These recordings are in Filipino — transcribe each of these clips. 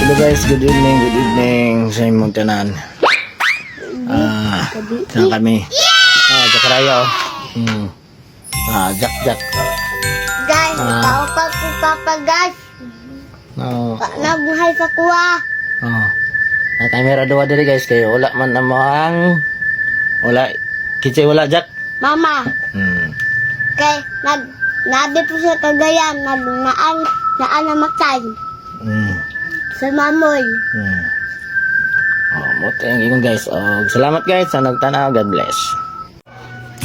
Hello guys, good evening sa inyong tanan. Saan kami? Jacaraya oh. Jack. Guys, tao pa po papa guys. Nabuhay sa kuha. Kamera dua diri guys kayo wala man amang wala kitsay wala Jack. Mama. Kay nabi po sa Cagayan, naan namatay. Sa mamoy. Mo thank you guys. Salamat guys sa nagtanaw. God bless.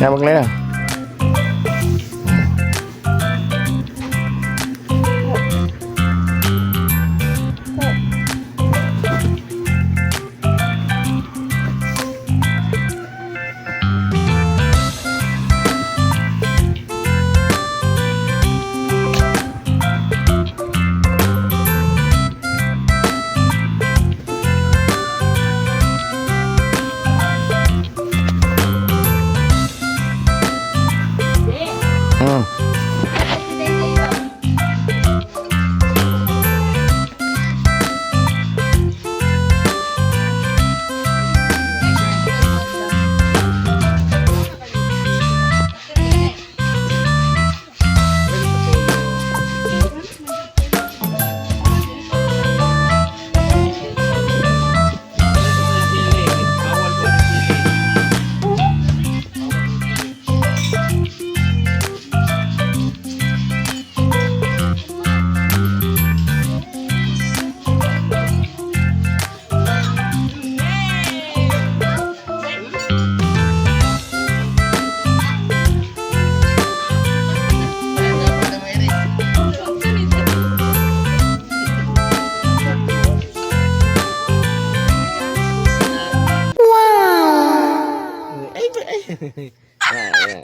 Sabag na.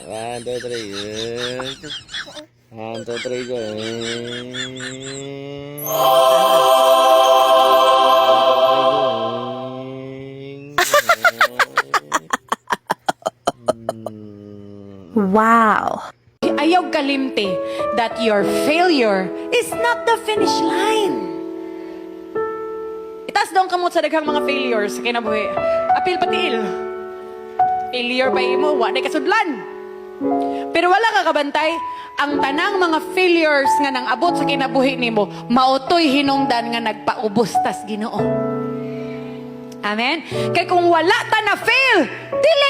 One, two, three. One, two, three, go. Wow. Ayaw kalimti that your failure is not the finish line. Itaas daw ang kamot sa daghang mga failures sa kinabuhi. Apil patiil. Failure pa imo, wa na kasudlan. Pero wala ka kabantay, ang tanang mga failures nga nang abot sa kinabuhi nimo, mautoy hinungdan nga nagpaubos tas Ginoo. Amen? Kay kung wala ta na fail, dili